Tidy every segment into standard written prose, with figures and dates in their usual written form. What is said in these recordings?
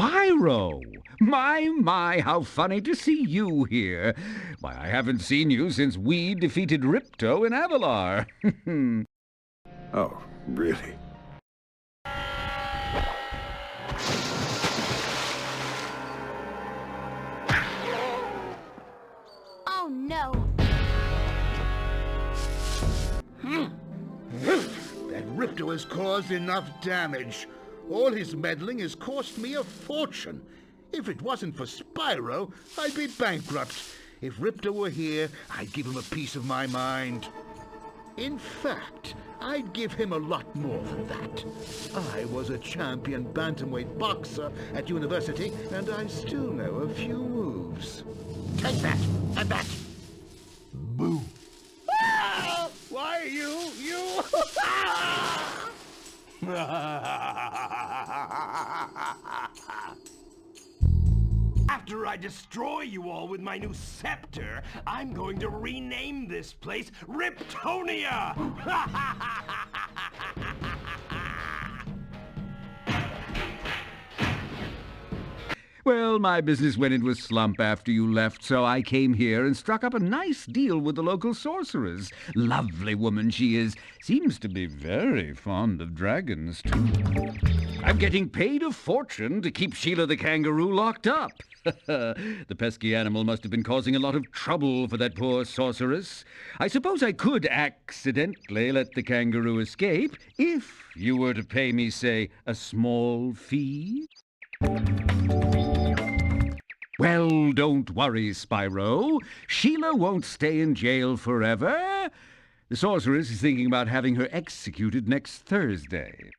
Spyro! My, how funny to see you here. Why, I haven't seen you since we defeated Ripto in Avalar. Oh, really? Oh, no. That Ripto has caused enough damage. All his meddling has cost me a fortune. If it wasn't for Spyro, I'd be bankrupt. If Ripto were here, I'd give him a piece of my mind. In fact, I'd give him a lot more than that. I was a champion bantamweight boxer at university, and I still know a few moves. Take that, and that. Boo. Ah! Why you? After I destroy you all with my new scepter, I'm going to rename this place Riptonia! Well, my business went into a slump after you left, so I came here and struck up a nice deal with the local sorceress. Lovely woman she is. Seems to be very fond of dragons, too. I'm getting paid a fortune to keep Sheila the kangaroo locked up. The pesky animal must have been causing a lot of trouble for that poor sorceress. I suppose I could accidentally let the kangaroo escape if you were to pay me, say, a small fee. Well, don't worry, Spyro. Sheila won't stay in jail forever. The sorceress is thinking about having her executed next Thursday.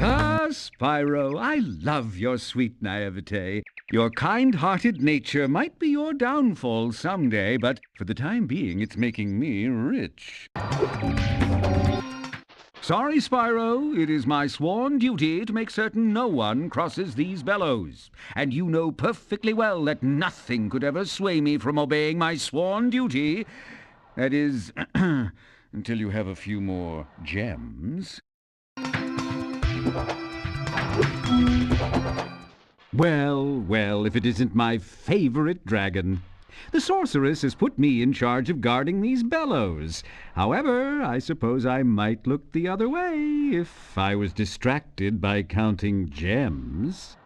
Ah, Spyro, I love your sweet naivete. Your kind-hearted nature might be your downfall someday, but for the time being, it's making me rich. Sorry, Spyro. It is my sworn duty to make certain no one crosses these bellows. And you know perfectly well that nothing could ever sway me from obeying my sworn duty. That is, until you have a few more gems. Well, if it isn't my favorite dragon. The sorceress has put me in charge of guarding these bellows. However, I suppose I might look the other way if I was distracted by counting gems.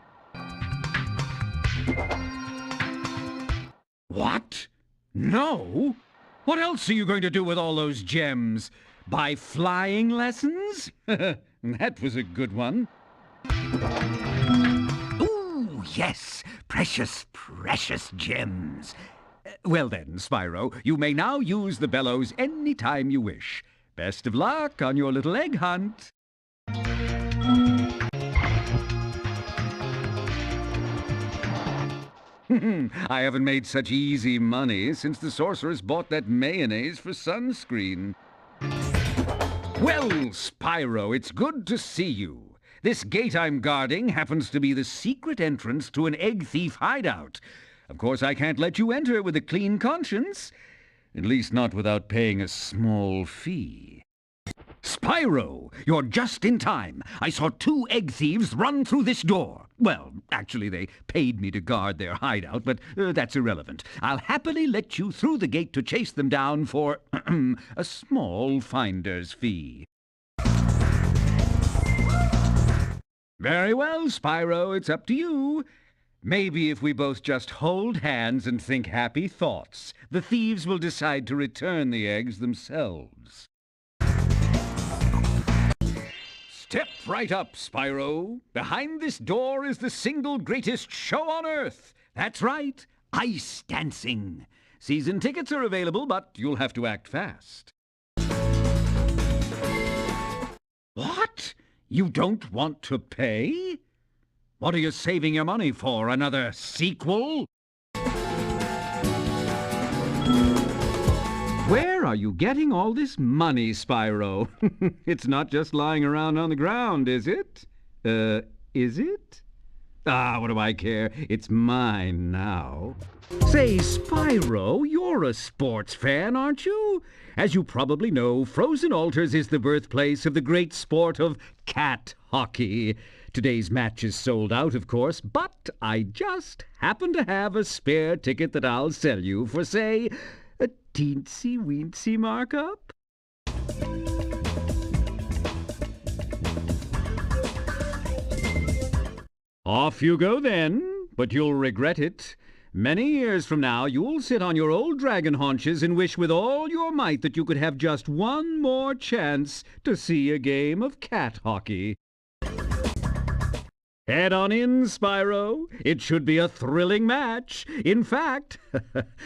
What? No? What else are you going to do with all those gems? Buy flying lessons? That was a good one. Ooh, yes, precious gems. Well then, Spyro, you may now use the bellows any time you wish. Best of luck on your little egg hunt. I haven't made such easy money since the sorceress bought that mayonnaise for sunscreen. Well, Spyro, it's good to see you. This gate I'm guarding happens to be the secret entrance to an egg thief hideout. Of course, I can't let you enter with a clean conscience. At least not without paying a small fee. Spyro, you're just in time. I saw 2 egg thieves run through this door. Well, actually, they paid me to guard their hideout, but that's irrelevant. I'll happily let you through the gate to chase them down for a small finder's fee. Very well, Spyro, it's up to you. Maybe if we both just hold hands and think happy thoughts, the thieves will decide to return the eggs themselves. Step right up, Spyro. Behind this door is the single greatest show on Earth. That's right, ice dancing. Season tickets are available, but you'll have to act fast. What? You don't want to pay? What are you saving your money for? Another sequel? Where are you getting all this money, Spyro? It's not just lying around on the ground, is it? Is it? Ah, what do I care? It's mine now. Say, Spyro, you're a sports fan, aren't you? As you probably know, Frozen Altars is the birthplace of the great sport of cat hockey. Today's match is sold out, of course, but I just happen to have a spare ticket that I'll sell you for, say, a teensy-weensy markup. Off you go then, but you'll regret it. Many years from now, you'll sit on your old dragon haunches and wish with all your might that you could have just one more chance to see a game of cat hockey. Head on in, Spyro. It should be a thrilling match. In fact,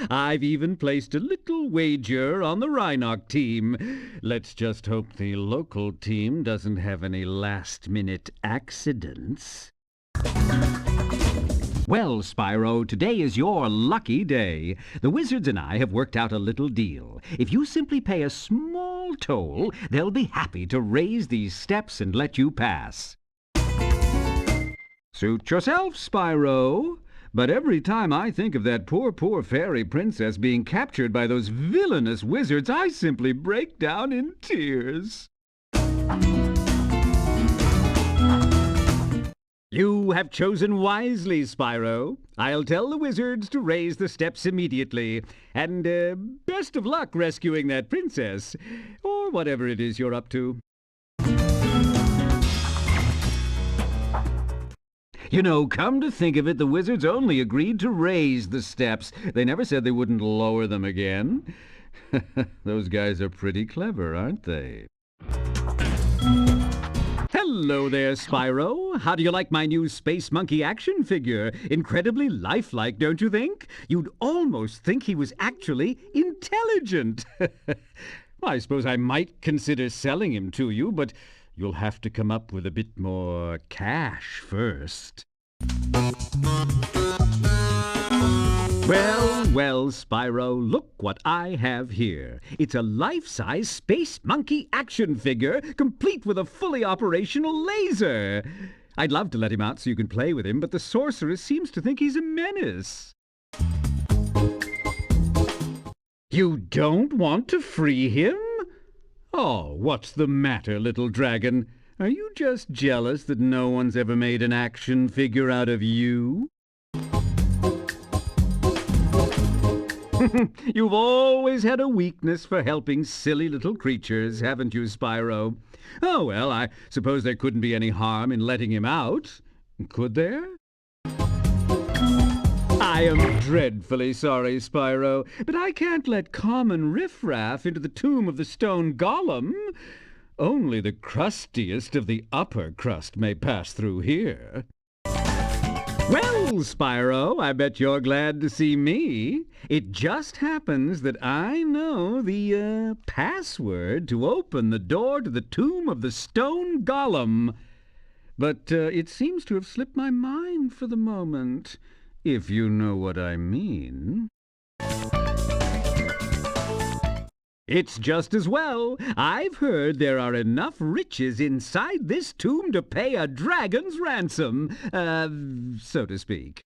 I've even placed a little wager on the Rhinoc team. Let's just hope the local team doesn't have any last-minute accidents. Well, Spyro, today is your lucky day. The wizards and I have worked out a little deal. If you simply pay a small toll, they'll be happy to raise these steps and let you pass. Suit yourself, Spyro. But every time I think of that poor fairy princess being captured by those villainous wizards, I simply break down in tears. You have chosen wisely, Spyro. I'll tell the wizards to raise the steps immediately. And, best of luck rescuing that princess, or whatever it is you're up to. You know, come to think of it, the wizards only agreed to raise the steps. They never said they wouldn't lower them again. Those guys are pretty clever, aren't they? Hello there, Spyro. How do you like my new Space Monkey action figure? Incredibly lifelike, don't you think? You'd almost think he was actually intelligent. I suppose I might consider selling him to you, but you'll have to come up with a bit more cash first. Well, Spyro, look what I have here. It's a life-size Space Monkey action figure, complete with a fully operational laser. I'd love to let him out so you can play with him, but the sorceress seems to think he's a menace. You don't want to free him? Oh, what's the matter, little dragon? Are you just jealous that no one's ever made an action figure out of you? You've always had a weakness for helping silly little creatures, haven't you, Spyro? Oh, well, I suppose there couldn't be any harm in letting him out, could there? I am dreadfully sorry, Spyro, but I can't let common riffraff into the tomb of the stone golem. Only the crustiest of the upper crust may pass through here. Well, Spyro, I bet you're glad to see me. It just happens that I know the, password to open the door to the tomb of the stone golem. But, it seems to have slipped my mind for the moment, if you know what I mean. It's just as well. I've heard there are enough riches inside this tomb to pay a dragon's ransom, so to speak.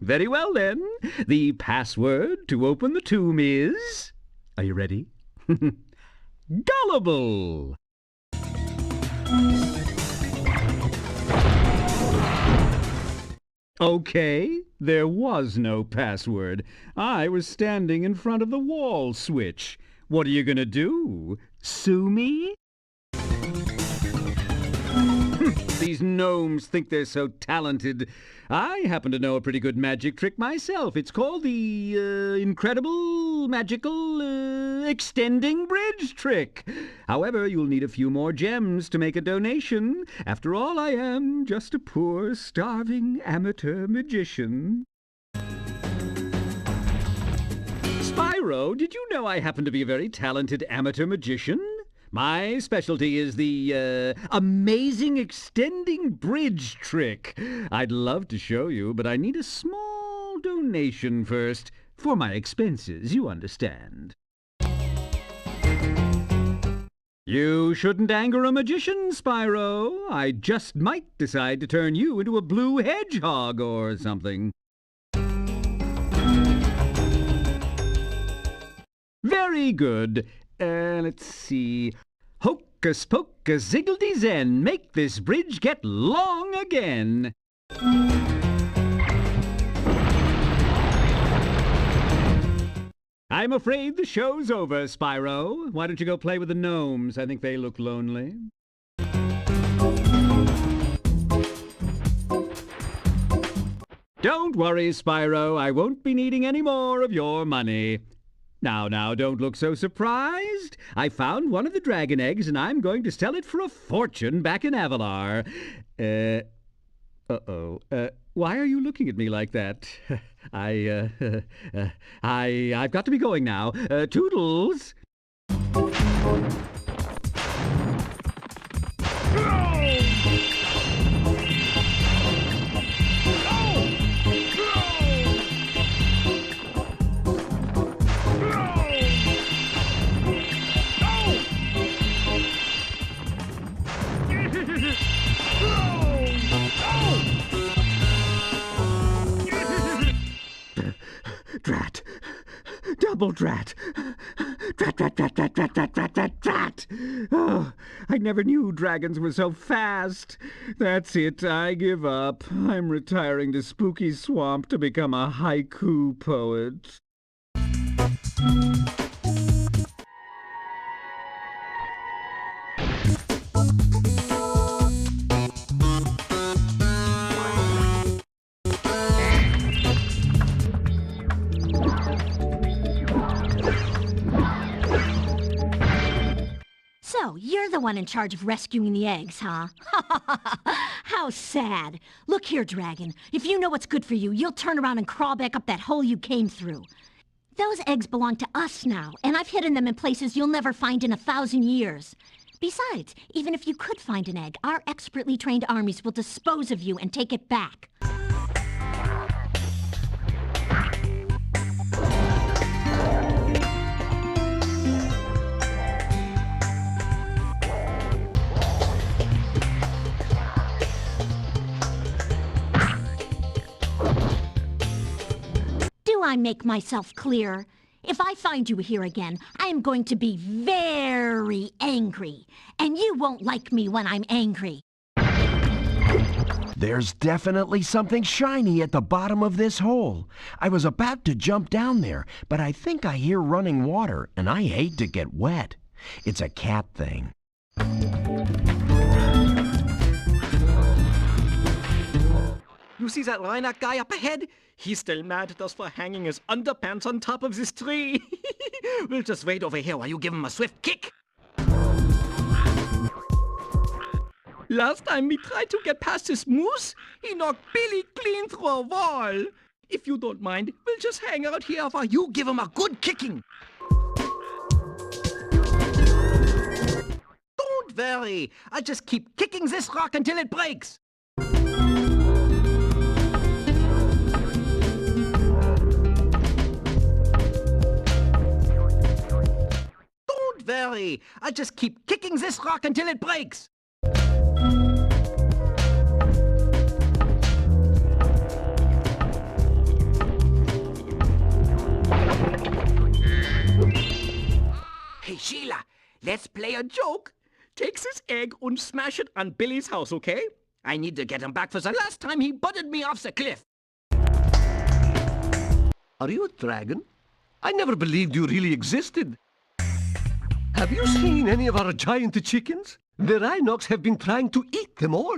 Very well, then. The password to open the tomb is... Are you ready? Gullible! Okay, there was no password. I was standing in front of the wall switch. What are you gonna do? Sue me? These gnomes think they're so talented. I happen to know a pretty good magic trick myself. It's called the, incredible, magical, extending bridge trick. However, you'll need a few more gems to make a donation. After all, I am just a poor, starving amateur magician. Spyro, did you know I happen to be a very talented amateur magician? My specialty is the, amazing extending bridge trick. I'd love to show you, but I need a small donation first. For my expenses, you understand. You shouldn't anger a magician, Spyro. I just might decide to turn you into a blue hedgehog or something. Very good. Let's see. Hocus pocus ziggledy zen, make this bridge get long again. I'm afraid the show's over, Spyro. Why don't you go play with the gnomes? I think they look lonely. Don't worry, Spyro. I won't be needing any more of your money. Now, don't look so surprised. I found one of the dragon eggs, and I'm going to sell it for a fortune back in Avalar. Why are you looking at me like that? I've got to be going now. Toodles! Drat! Double drat! Drat, drat, drat, drat, drat, drat, drat, drat, drat! Oh, I never knew dragons were so fast. That's it, I give up. I'm retiring to Spooky Swamp to become a haiku poet. So, you're the one in charge of rescuing the eggs, huh? How sad. Look here, Dragon. If you know what's good for you, you'll turn around and crawl back up that hole you came through. Those eggs belong to us now, and I've hidden them in places you'll never find in 1,000 years. Besides, even if you could find an egg, our expertly trained armies will dispose of you and take it back. Do I make myself clear? If I find you here again, I am going to be very angry. And you won't like me when I'm angry. There's definitely something shiny at the bottom of this hole. I was about to jump down there, but I think I hear running water, and I hate to get wet. It's a cat thing. You see that Reinhardt guy up ahead? He's still mad at us for hanging his underpants on top of this tree. We'll just wait over here while you give him a swift kick. Last time we tried to get past this moose, he knocked Billy clean through a wall. If you don't mind, we'll just hang out here while you give him a good kicking. Don't worry, I'll just keep kicking this rock until it breaks. Don't worry, I'll just keep kicking this rock until it breaks. Hey, Sheila, let's play a joke. Take this egg and smash it on Billy's house, okay? I need to get him back for the last time he butted me off the cliff. Are you a dragon? I never believed you really existed. Have you seen any of our giant chickens? The rhinocs have been trying to eat them all.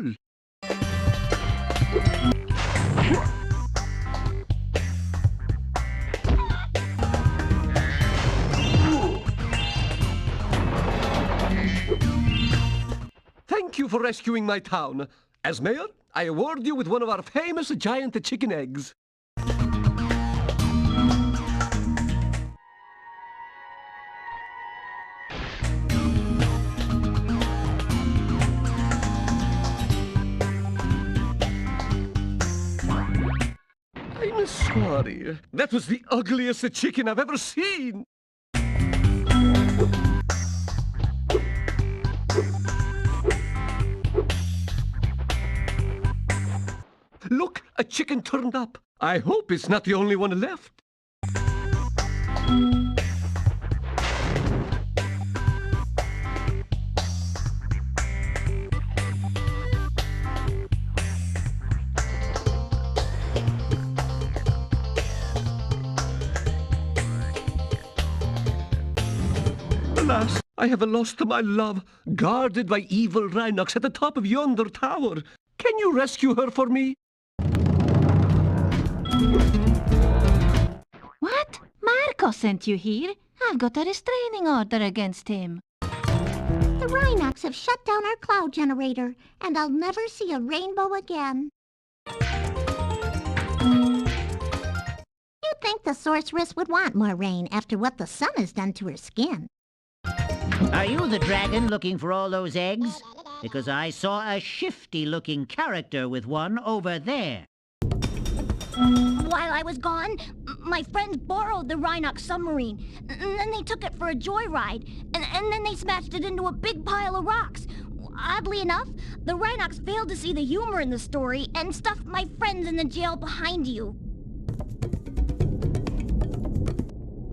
Thank you for rescuing my town. As mayor, I award you with one of our famous giant chicken eggs. I'm sorry. That was the ugliest chicken I've ever seen. Look, a chicken turned up. I hope it's not the only one left. Alas, I have lost my love, guarded by evil Rhinox at the top of yonder tower. Can you rescue her for me? What? Marco sent you here? I've got a restraining order against him. The Rhinox have shut down our cloud generator, and I'll never see a rainbow again. You'd think the sorceress would want more rain after what the sun has done to her skin. Are you the dragon looking for all those eggs? Because I saw a shifty-looking character with one over there. While I was gone, my friends borrowed the Rhinox submarine, and then they took it for a joyride, and then they smashed it into a big pile of rocks. Oddly enough, the Rhinox failed to see the humor in the story and stuffed my friends in the jail behind you.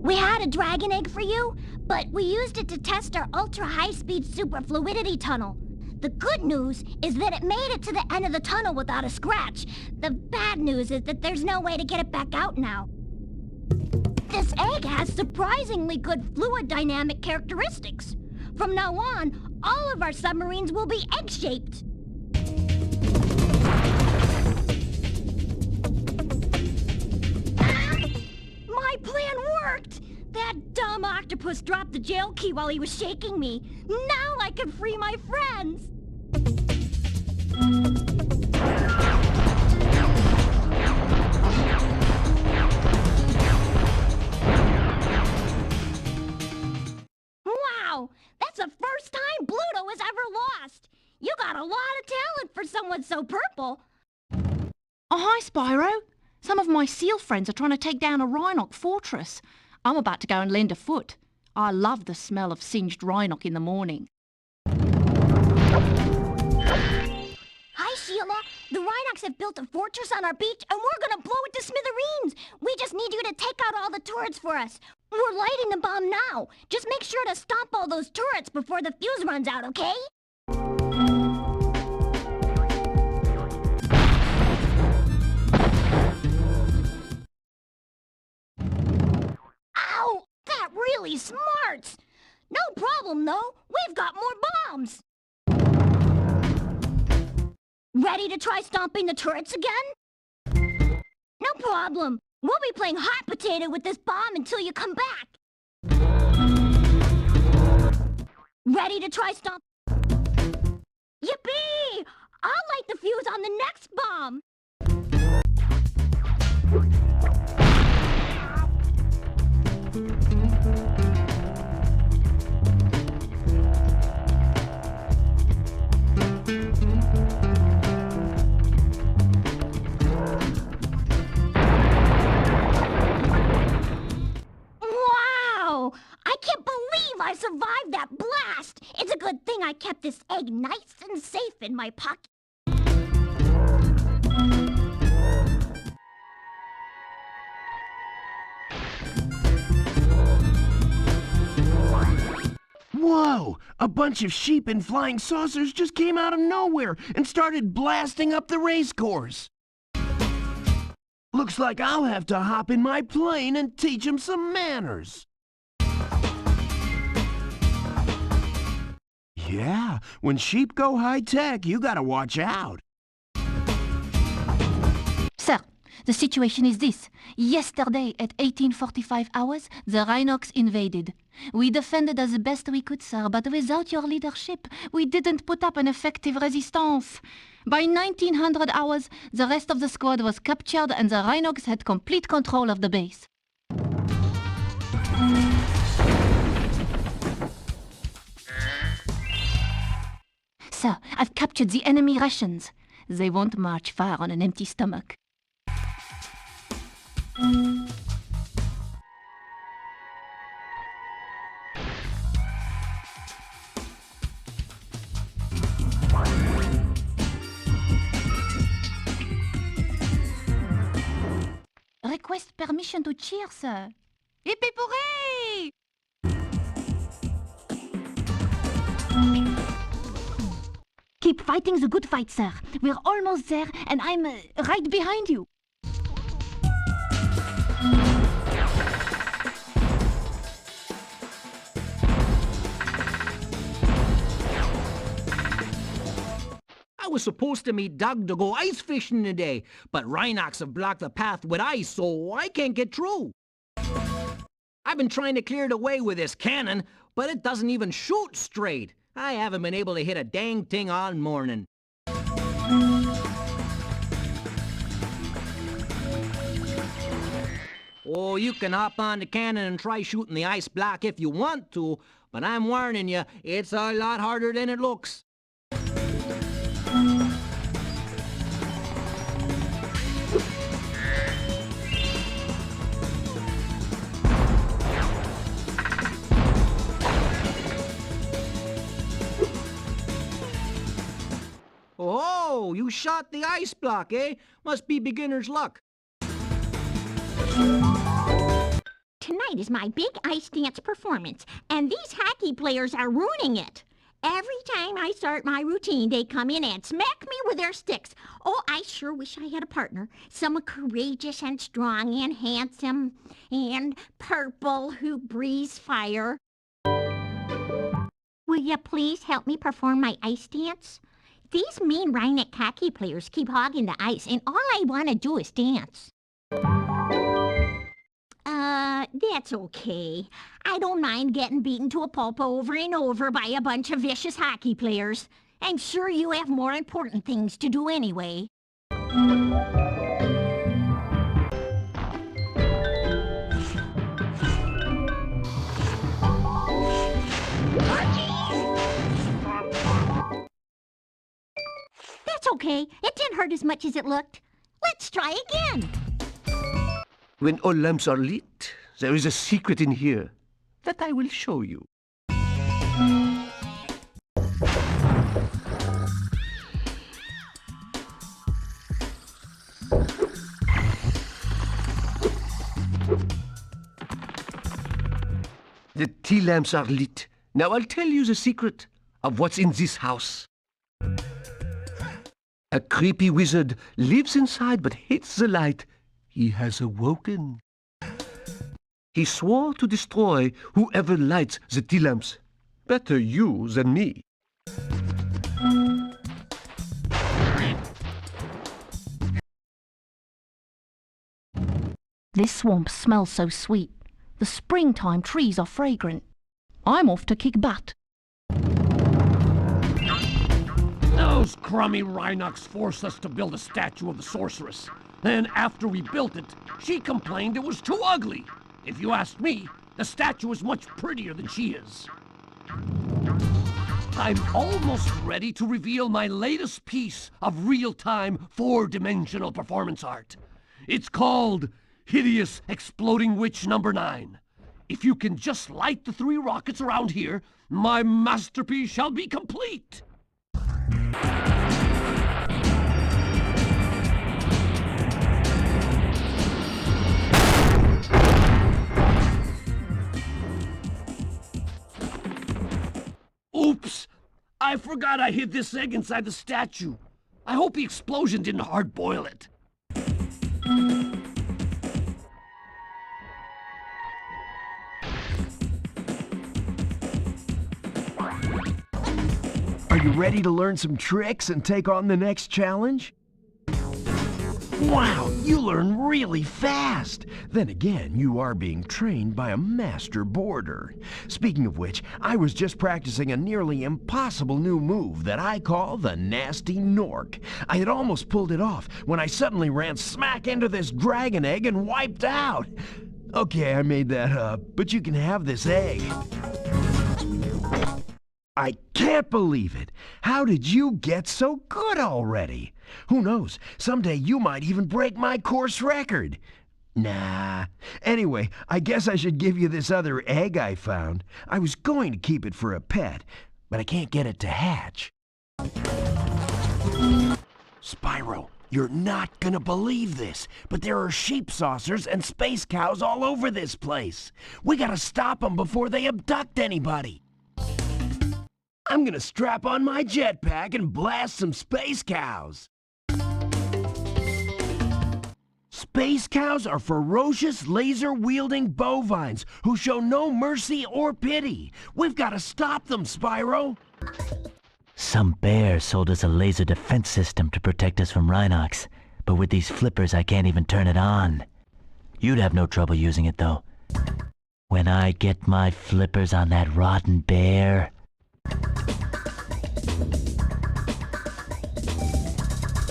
We had a dragon egg for you, but we used it to test our ultra-high-speed superfluidity tunnel. The good news is that it made it to the end of the tunnel without a scratch. The bad news is that there's no way to get it back out now. This egg has surprisingly good fluid dynamic characteristics. From now on, all of our submarines will be egg-shaped. My plan worked! That dumb octopus dropped the jail key while he was shaking me. Now I can free my friends! Wow! That's the first time Bluto has ever lost! You got a lot of talent for someone so purple! Oh, hi, Spyro. Some of my seal friends are trying to take down a Rhinoc fortress. I'm about to go and lend a foot. I love the smell of singed Rhinoc in the morning. Hi, Sheila. The Rhinocs have built a fortress on our beach, and we're gonna blow it to smithereens. We just need you to take out all the turrets for us. We're lighting the bomb now. Just make sure to stomp all those turrets before the fuse runs out, okay? Ow! That really smarts! No problem, though. We've got more bombs. Ready to try stomping the turrets again? No problem. We'll be playing hot potato with this bomb until you come back. Ready to try stomp... Yippee! I'll light the fuse on the next bomb. Wow! I can't believe I survived that blast! It's a good thing I kept this egg nice and safe in my pocket. Whoa! A bunch of sheep and flying saucers just came out of nowhere and started blasting up the race course. Looks like I'll have to hop in my plane and teach them some manners. Yeah, when sheep go high-tech, you gotta watch out. Sir, the situation is this. Yesterday at 18:45 hours, the Rhinox invaded. We defended as best we could, sir, but without your leadership, we didn't put up an effective resistance. By 1900 hours, the rest of the squad was captured and the Rhinox had complete control of the base. Sir, I've captured the enemy rations. They won't march far on an empty stomach. permission to cheer, sir. Hippie hooray! Keep fighting the good fight, sir. We're almost there, and I'm right behind you. I was supposed to meet Doug to go ice fishing today, but Rhinox have blocked the path with ice, so I can't get through. I've been trying to clear the way with this cannon, but it doesn't even shoot straight. I haven't been able to hit a dang thing all morning. Oh, you can hop on the cannon and try shooting the ice block if you want to, but I'm warning you, it's a lot harder than it looks. Oh, you shot the ice block, eh? Must be beginner's luck. Tonight is my big ice dance performance, and these hockey players are ruining it. Every time I start my routine, they come in and smack me with their sticks. Oh, I sure wish I had a partner. Someone courageous and strong and handsome and purple who breathes fire. Will you please help me perform my ice dance? These mean Rhinox hockey players keep hogging the ice, and all I want to do is dance. That's okay. I don't mind getting beaten to a pulp over and over by a bunch of vicious hockey players. I'm sure you have more important things to do anyway. That's okay. It didn't hurt as much as it looked. Let's try again. When all lamps are lit, there is a secret in here that I will show you. The tea lamps are lit. Now I'll tell you the secret of what's in this house. A creepy wizard lives inside but hates the light. He has awoken. He swore to destroy whoever lights the tea lamps. Better you than me. This swamp smells so sweet. The springtime trees are fragrant. I'm off to kick butt. Those crummy Rhinox forced us to build a statue of the sorceress. Then, after we built it, she complained it was too ugly. If you ask me, the statue is much prettier than she is. I'm almost ready to reveal my latest piece of real-time, four-dimensional performance art. It's called Hideous Exploding Witch No. 9. If you can just light the 3 rockets around here, my masterpiece shall be complete. Oops! I forgot I hid this egg inside the statue. I hope the explosion didn't hard-boil it. Are you ready to learn some tricks and take on the next challenge? Wow, you learn really fast! Then again, you are being trained by a master boarder. Speaking of which, I was just practicing a nearly impossible new move that I call the Nasty Nork. I had almost pulled it off when I suddenly ran smack into this dragon egg and wiped out. Okay, I made that up, but you can have this egg. I can't believe it! How did you get so good already? Who knows, someday you might even break my course record. Nah. Anyway, I guess I should give you this other egg I found. I was going to keep it for a pet, but I can't get it to hatch. Spyro, You're not gonna believe this, but there are sheep saucers and space cows all over this place. We gotta stop them before they abduct anybody. I'm gonna strap on my jetpack and blast some space cows. Space cows are ferocious, laser-wielding bovines who show no mercy or pity. We've gotta stop them, Spyro. Some bear sold us a laser defense system to protect us from Rhinox, but with these flippers I can't even turn it on. You'd have no trouble using it though. When I get my flippers on that rotten bear...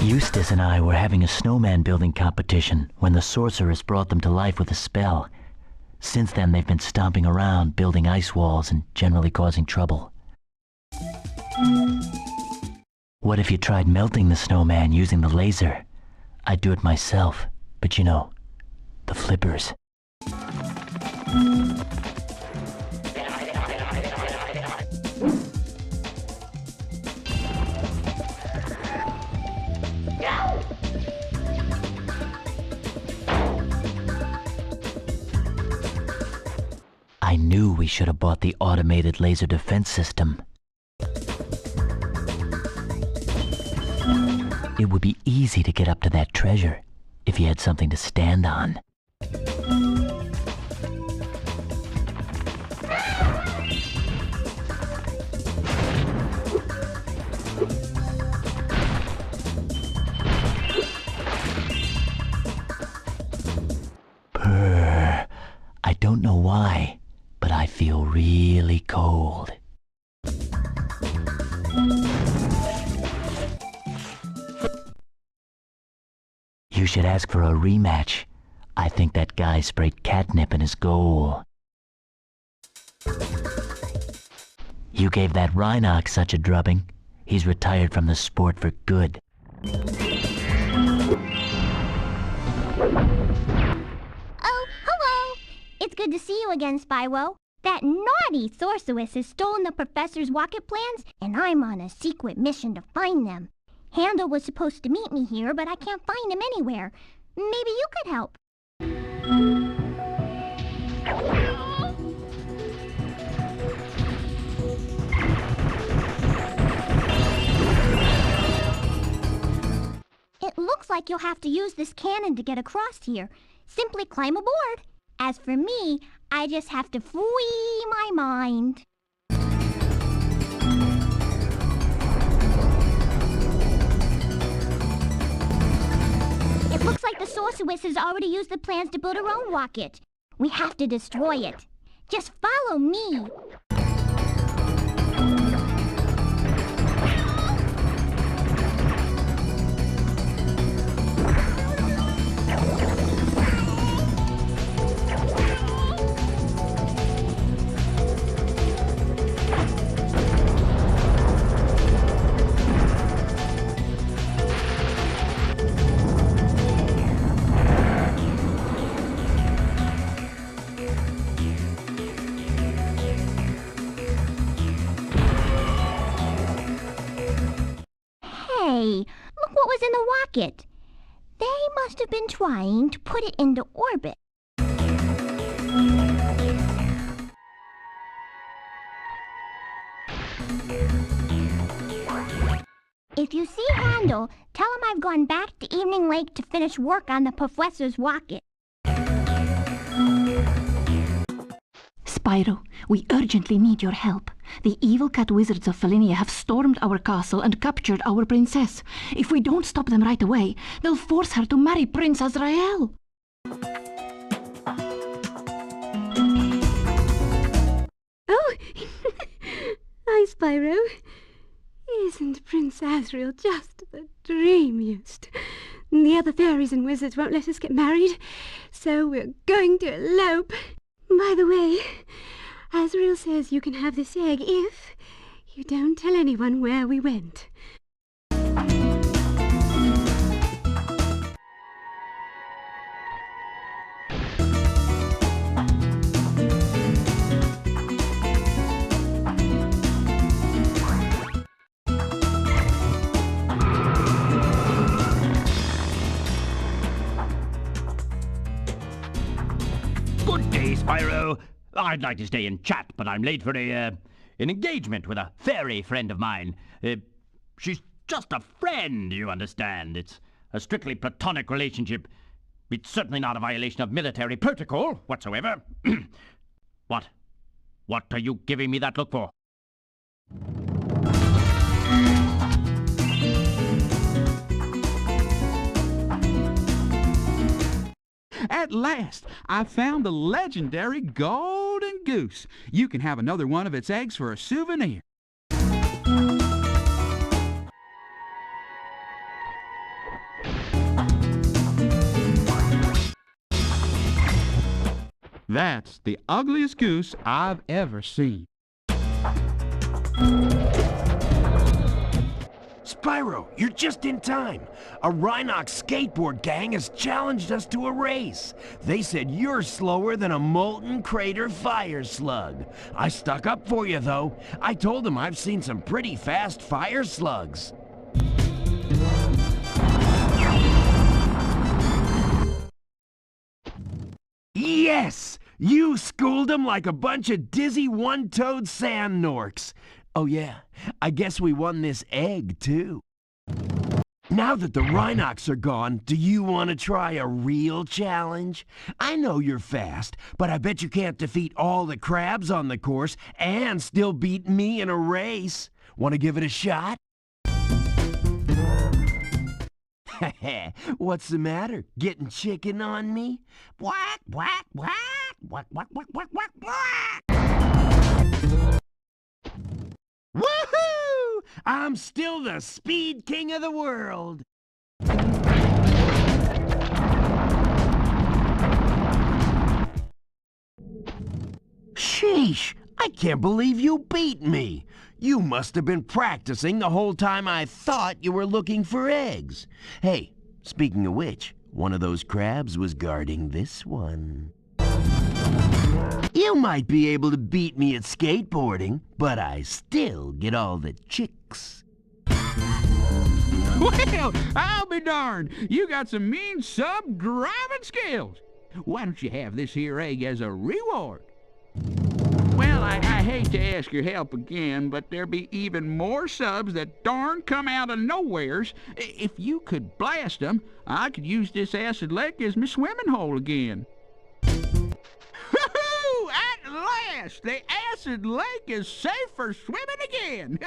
Eustace and I were having a snowman building competition when the sorceress brought them to life with a spell. Since then they've been stomping around, building ice walls and generally causing trouble. What if you tried melting the snowman using the laser? I'd do it myself, but you know, the flippers. I knew we should have bought the automated laser defense system. It would be easy to get up to that treasure if you had something to stand on. Purr. I don't know why, but I feel really cold. You should ask for a rematch. I think that guy sprayed catnip in his goal. You gave that Rhinox such a drubbing, he's retired from the sport for good. Oh, hello! It's good to see you again, Spyro. That naughty sorceress has stolen the professor's rocket plans, and I'm on a secret mission to find them. Handel was supposed to meet me here, but I can't find him anywhere. Maybe you could help. It looks like you'll have to use this cannon to get across here. Simply climb aboard. As for me, I just have to free my mind. It looks like the sorceress has already used the plans to build her own rocket. We have to destroy it. Just follow me. Hey, look what was in the rocket. They must have been trying to put it into orbit. If you see Handel, tell him I've gone back to Evening Lake to finish work on the professor's rocket. Spyro, we urgently need your help. The evil cat wizards of Felinia have stormed our castle and captured our princess. If we don't stop them right away, they'll force her to marry Prince Azrael. Oh, hi, Spyro. Isn't Prince Azrael just the dreamiest? The other fairies and wizards won't let us get married, so we're going to elope. By the way, Azrael says you can have this egg if you don't tell anyone where we went. I'd like to stay and chat, but I'm late for an engagement with a fairy friend of mine. She's just a friend, you understand. It's a strictly platonic relationship. It's certainly not a violation of military protocol whatsoever. What? What are you giving me that look for? At last, I found the legendary golden goose. You can have another one of its eggs for a souvenir. That's the ugliest goose I've ever seen. Spyro, you're just in time. A Rhinox skateboard gang has challenged us to a race. They said you're slower than a molten crater fire slug. I stuck up for you, though. I told them I've seen some pretty fast fire slugs. Yes! You schooled them like a bunch of dizzy one-toed sand norks. Oh yeah, I guess we won this egg, too. Now that the Rhinox are gone, do you want to try a real challenge? I know you're fast, but I bet you can't defeat all the crabs on the course and still beat me in a race. Want to give it a shot? What's the matter? Getting chicken on me? Whack, whack, whack, whack, whack, whack, whack, whack, whack! Woohoo! I'm still the speed king of the world! Sheesh! I can't believe you beat me! You must have been practicing the whole time I thought you were looking for eggs. Hey, speaking of which, one of those crabs was guarding this one. You might be able to beat me at skateboarding, but I still get all the chicks. Well, I'll be darned. You got some mean sub-driving skills. Why don't you have this here egg as a reward? Well, I hate to ask your help again, but there be even more subs that darn come out of nowheres. If you could blast them, I could use this acid lake as my swimming hole again. Woo-hoo! At last, the acid lake is safe for swimming again.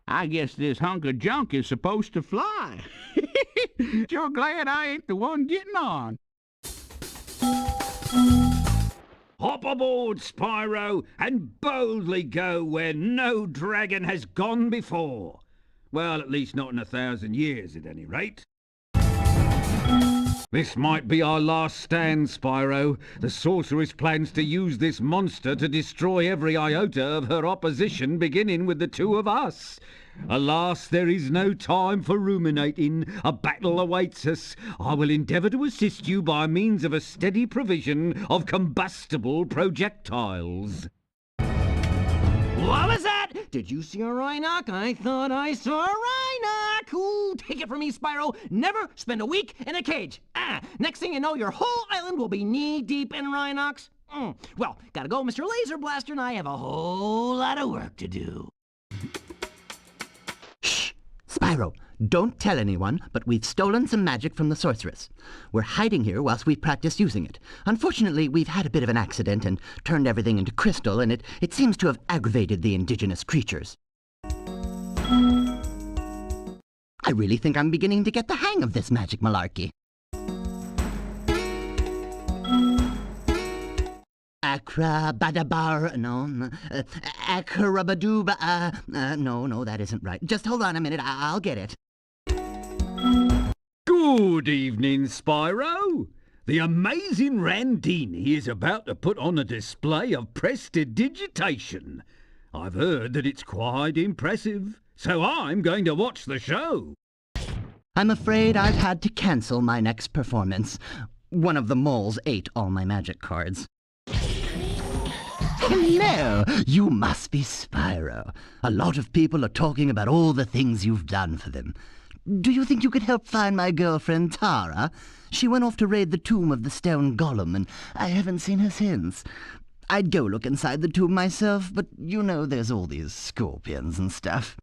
I guess this hunk of junk is supposed to fly. Sure glad I ain't the one getting on. Hop aboard, Spyro, and boldly go where no dragon has gone before. Well, at least not in 1,000 years, at any rate. This might be our last stand, Spyro. The sorceress plans to use this monster to destroy every iota of her opposition, beginning with the two of us. Alas, there is no time for ruminating. A battle awaits us. I will endeavour to assist you by means of a steady provision of combustible projectiles. What was that? Did you see a Rhinox? I thought I saw a Rhinox. Ooh, take it from me, Spyro. Never spend a week in a cage. Next thing you know, your whole island will be knee-deep in Rhinox. Well, gotta go, Mr. Laser Blaster, and I have a whole lot of work to do. Spyro, don't tell anyone, but we've stolen some magic from the sorceress. We're hiding here whilst we practice using it. Unfortunately, we've had a bit of an accident and turned everything into crystal, and it seems to have aggravated the indigenous creatures. I really think I'm beginning to get the hang of this magic malarkey. Acrabadabar, no, acrabaduba, no, that isn't right. Just hold on a minute, I'll get it. Good evening, Spyro. The amazing Randini is about to put on a display of prestidigitation. I've heard that it's quite impressive, so I'm going to watch the show. I'm afraid I've had to cancel my next performance. One of the moles ate all my magic cards. Hello! You must be Spyro. A lot of people are talking about all the things you've done for them. Do you think you could help find my girlfriend, Tara? She went off to raid the tomb of the stone golem, and I haven't seen her since. I'd go look inside the tomb myself, but you know there's all these scorpions and stuff.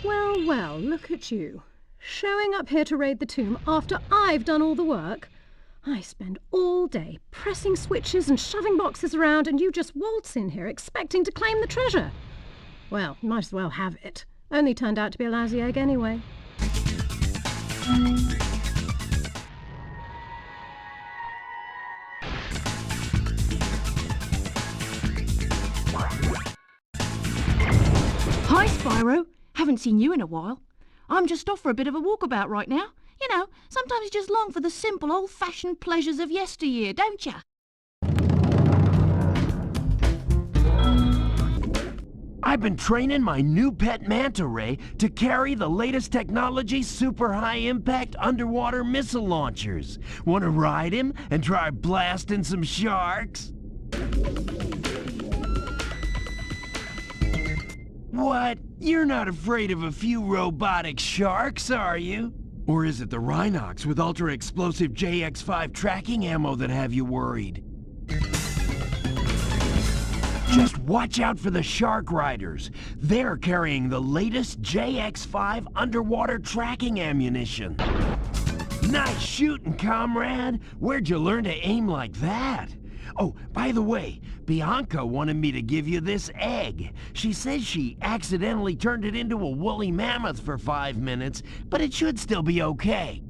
Well, well, look at you. Showing up here to raid the tomb after I've done all the work. I spend all day pressing switches and shoving boxes around, and you just waltz in here expecting to claim the treasure. Well, might as well have it. Only turned out to be a lousy egg anyway. Hi, Spyro. Haven't seen you in a while. I'm just off for a bit of a walkabout right now. You know, sometimes you just long for the simple, old-fashioned pleasures of yesteryear, don't you? I've been training my new pet manta ray to carry the latest technology super high-impact underwater missile launchers. Want to ride him and try blasting some sharks? What? You're not afraid of a few robotic sharks, are you? Or is it the Rhinox with ultra-explosive JX5 tracking ammo that have you worried? Just watch out for the Shark Riders. They're carrying the latest JX5 underwater tracking ammunition. Nice shooting, comrade. Where'd you learn to aim like that? Oh, by the way, Bianca wanted me to give you this egg. She says she accidentally turned it into a woolly mammoth for 5 minutes, but it should still be okay.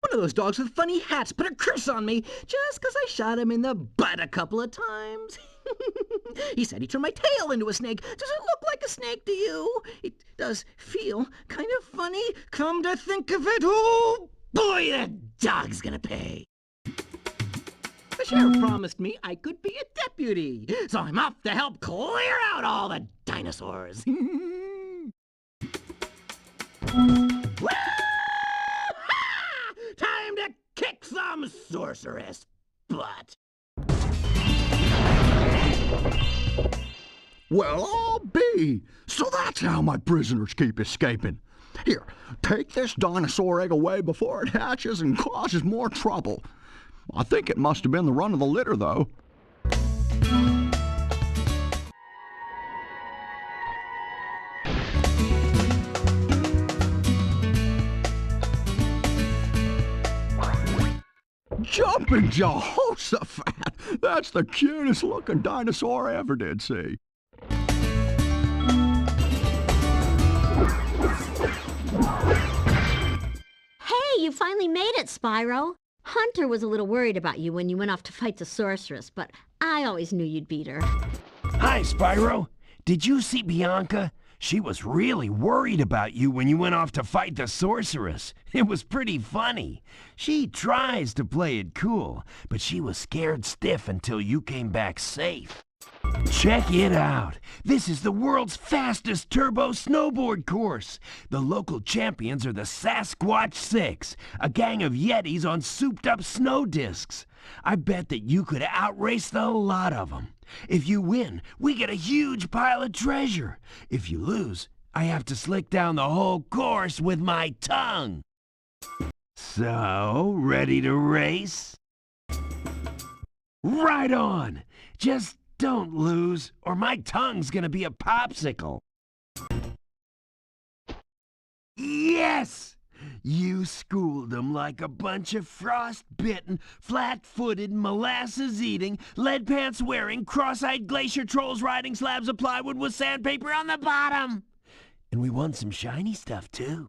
One of those dogs with funny hats put a curse on me just 'cause I shot him in the butt a couple of times. He said he turned my tail into a snake. Does it look like a snake to you? It does feel kind of funny. Come to think of it, oh boy, that dog's gonna pay. The sheriff promised me I could be a deputy, so I'm off to help clear out all the dinosaurs. Time to kick some sorceress butt. Well, I'll be. So that's how my prisoners keep escaping. Here, take this dinosaur egg away before it hatches and causes more trouble. I think it must have been the run of the litter, though. Jumping Jehoshaphat! That's the cutest looking dinosaur I ever did see. Hey, you finally made it, Spyro. Hunter was a little worried about you when you went off to fight the sorceress, but I always knew you'd beat her. Hi, Spyro. Did you see Bianca? She was really worried about you when you went off to fight the sorceress. It was pretty funny. She tries to play it cool, but she was scared stiff until you came back safe. Check it out. This is the world's fastest turbo snowboard course. The local champions are the Sasquatch Six, a gang of Yetis on souped-up snow discs. I bet that you could outrace the lot of them. If you win, we get a huge pile of treasure. If you lose, I have to slick down the whole course with my tongue. So, ready to race? Right on! Just don't lose, or my tongue's gonna be a popsicle. Yes! You schooled them like a bunch of frost-bitten, flat-footed, molasses-eating, lead-pants-wearing, cross-eyed glacier trolls riding slabs of plywood with sandpaper on the bottom. And we won some shiny stuff, too.